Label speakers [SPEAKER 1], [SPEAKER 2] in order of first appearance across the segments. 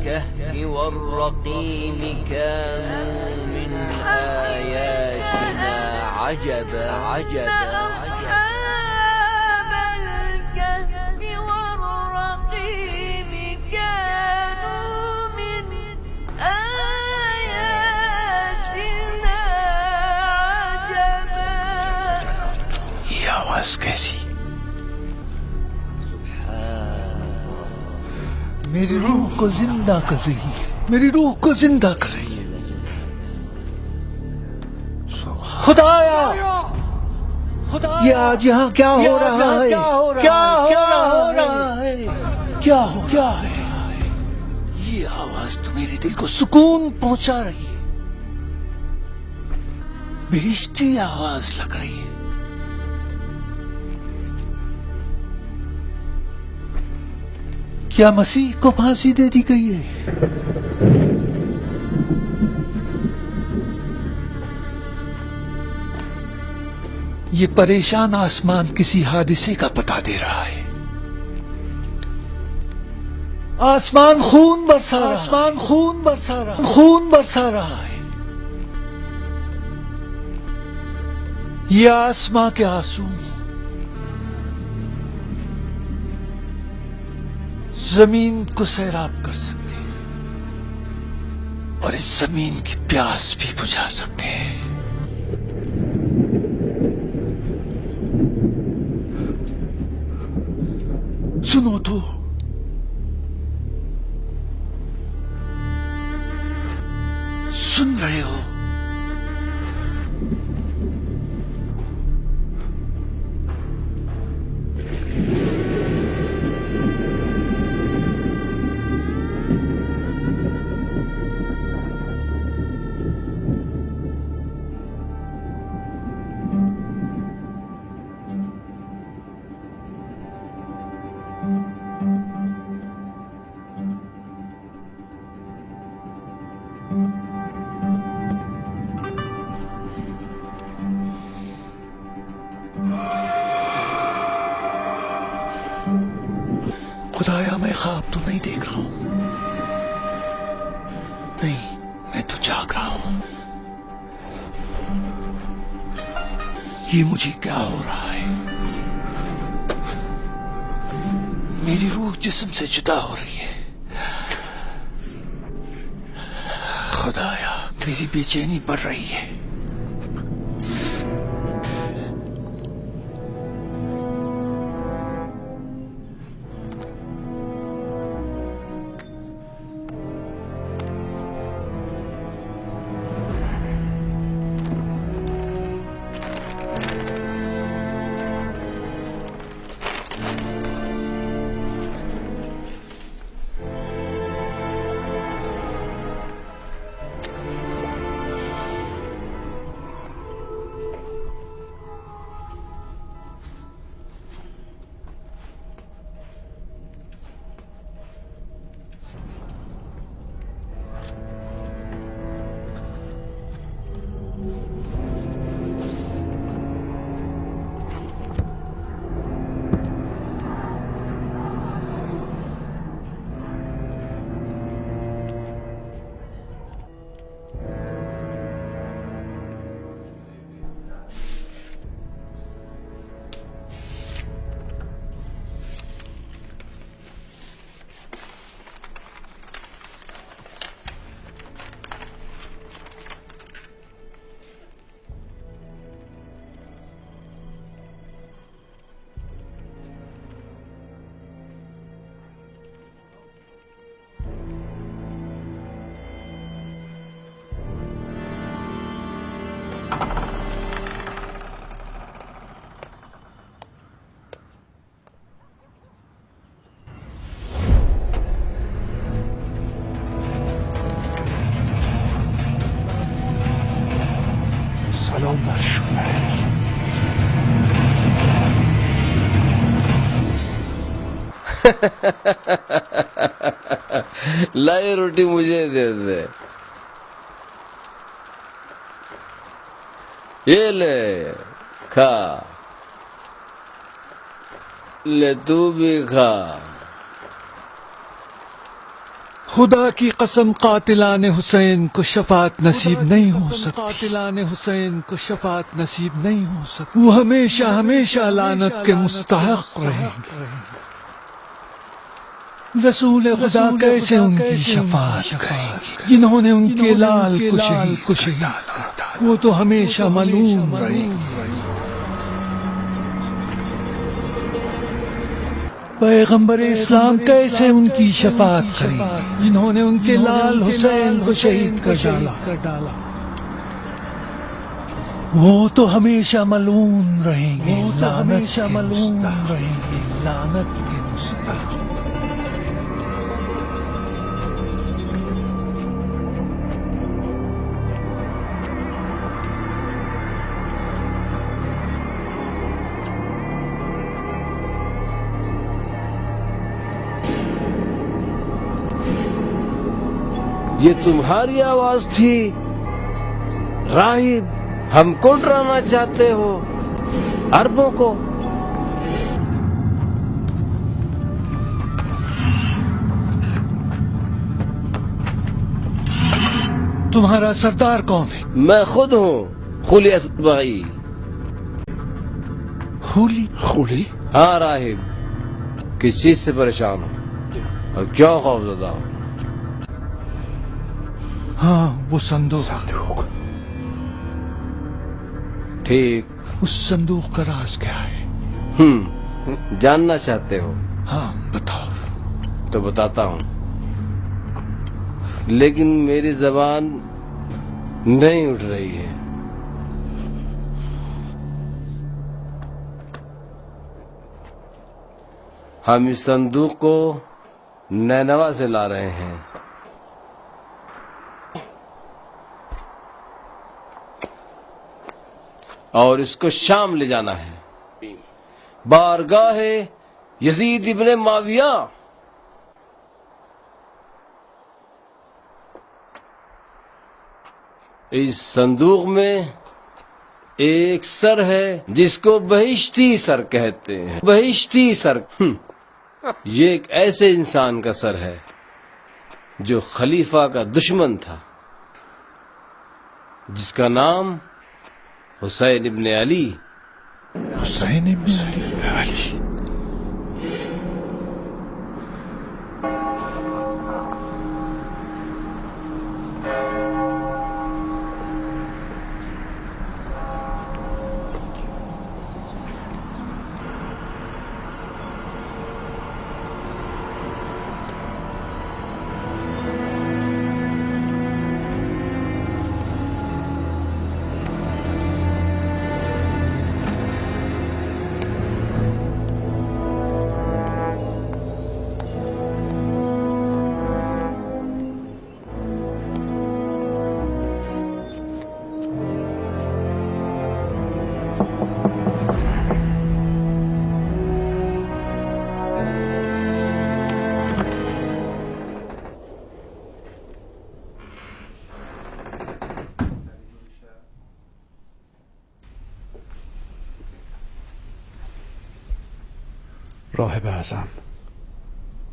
[SPEAKER 1] الكهف والرقيم كانوا من آياتنا عجبا
[SPEAKER 2] أصحاب الكهف والرقيم كانوا من آياتنا عجبا.
[SPEAKER 3] یہ آواز کیسی؟ میری روح کو زندہ کر رہی ہے، میری روح کو زندہ کر رہی ہے. خدایا یہ آج یہاں کیا ہو رہا ہے؟ کیا ہو رہا ہے؟ کیا ہو رہا ہے؟ یہ آواز تو میرے دل کو سکون پہنچا رہی ہے، بہشتی آواز لگ رہی ہے. کیا مسیح کو پھانسی دے دی گئی ہے؟ یہ پریشان آسمان کسی حادثے کا پتہ دے رہا ہے. آسمان خون برسا رہا ہے. یہ آسمان کے آنسو زمین کو سیراب کر سکتے ہیں اور اس زمین کی پیاس بھی بجھا سکتے ہیں. سنو تو، سن رہے ہو؟ خدایا میں خواب تو نہیں دیکھ رہا ہوں، نہیں میں تو جاگ رہا ہوں. یہ مجھے کیا ہو رہا ہے؟ میری روح جسم سے جدا ہو رہی ہے. خدایا میری بے چینی بڑھ رہی ہے.
[SPEAKER 1] لائی روٹی مجھے دے دے. یہ لے کھا، لے تو بھی کھا.
[SPEAKER 3] خدا کی قسم قاتلان حسین کو شفاعت نصیب نہیں ہو سکتی، قاتلان حسین کو شفاعت نصیب نہیں ہو سکتی، وہ ہمیشہ ہمیشہ لعنت کے مستحق رہیں گے۔ رسول خدا کیسے ان کی شفاعت کریں گے جنہوں نے ان کے لال کو شہید ڈالا، وہ تو ہمیشہ ملعون رہیں گے۔ پیغمبر اسلام کیسے ان کی شفاعت کریں گے جنہوں نے ان کے لال حسین کو شہید کر ڈالا، وہ تو ہمیشہ ملعون رہیں گے، لعنت کے مستحق۔
[SPEAKER 1] یہ تمہاری آواز تھی راہب؟ ہم کو ڈرانا چاہتے ہو، عربوں کو؟
[SPEAKER 3] تمہارا سردار کون ہے؟
[SPEAKER 1] میں خود ہوں، خلی اصبعی۔
[SPEAKER 3] خولی؟
[SPEAKER 1] ہاں راہب، کس چیز سے پریشان ہو اور کیوں خوفزدہ ہو؟
[SPEAKER 3] ہاں وہ صندوق
[SPEAKER 1] ٹھیک،
[SPEAKER 3] اس صندوق کا راز کیا ہے؟
[SPEAKER 1] جاننا چاہتے ہو؟
[SPEAKER 3] ہاں بتاؤ۔
[SPEAKER 1] تو بتاتا ہوں، لیکن میری زبان نہیں اٹھ رہی ہے۔ ہم اس صندوق کو نینوا سے لا رہے ہیں، اور اس کو شام لے جانا ہے، بارگاہ یزید ابن معاویہ۔ اس صندوق میں ایک سر ہے جس کو بہشتی سر کہتے ہیں، بہشتی سر۔ یہ ایک ایسے انسان کا سر ہے جو خلیفہ کا دشمن تھا، جس کا نام حسین ابن علی۔
[SPEAKER 3] حسین ابن علی۔ راہب اعظم،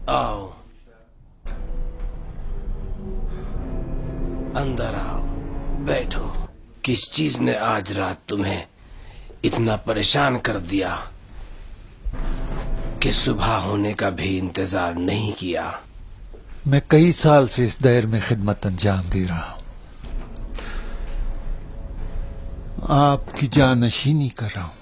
[SPEAKER 1] آؤ اندر آؤ، بیٹھو۔ کس چیز نے آج رات تمہیں اتنا پریشان کر دیا کہ صبح ہونے کا بھی انتظار نہیں کیا؟
[SPEAKER 3] میں کئی سال سے اس دائر میں خدمت انجام دے رہا ہوں، آپ کی جانشینی کر رہا ہوں۔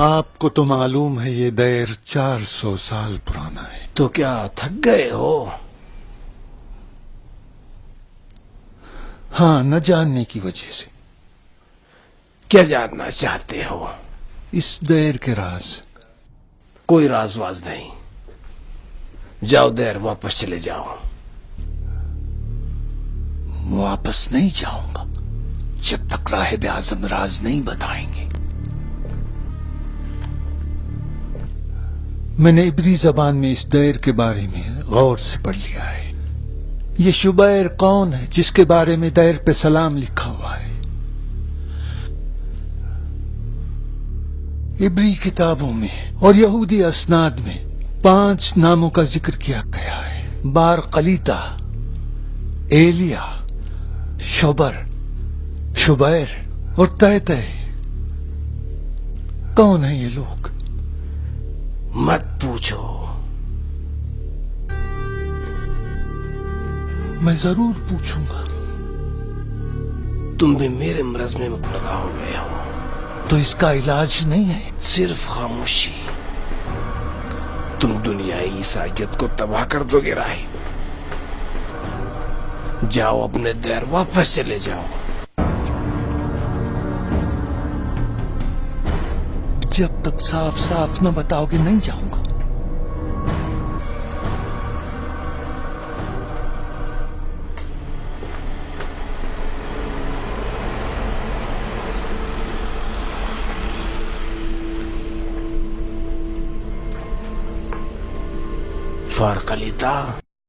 [SPEAKER 3] آپ کو تو معلوم ہے یہ دیر 400 سال پرانا ہے۔
[SPEAKER 1] تو کیا تھک گئے ہو؟
[SPEAKER 3] ہاں، نہ جاننے کی وجہ سے۔
[SPEAKER 1] کیا جاننا چاہتے ہو؟
[SPEAKER 3] اس دیر کے راز۔
[SPEAKER 1] کوئی راز واز نہیں، جاؤ دیر واپس چلے جاؤ۔
[SPEAKER 3] واپس نہیں جاؤں گا جب تک راہب اعظم راز نہیں بتائیں گے۔ میں نے عبری زبان میں اس دیر کے بارے میں غور سے پڑھ لیا ہے۔ یہ شبیر کون ہے جس کے بارے میں دیر پہ سلام لکھا ہوا ہے؟ عبری کتابوں میں اور یہودی اسناد میں 5 ناموں کا ذکر کیا گیا ہے، بار قلیتا، ایلیا، شبر، شبیر اور تہتے۔ کون ہیں یہ لوگ؟
[SPEAKER 1] مت پوچھو،
[SPEAKER 3] میں ضرور پوچھوں گا۔
[SPEAKER 1] تم بھی میرے مرض میں مبتلا ہو گئے ہو۔
[SPEAKER 3] تو اس کا علاج نہیں ہے؟
[SPEAKER 1] صرف خاموشی۔ تم دنیائی عیسائیت کو تباہ کر دو گے راہی۔ جاؤ اپنے دیر واپس چلے جاؤ۔
[SPEAKER 3] جب تک صاف صاف نہ بتاؤ گے نہیں جاؤں گا۔
[SPEAKER 1] فار قلیتا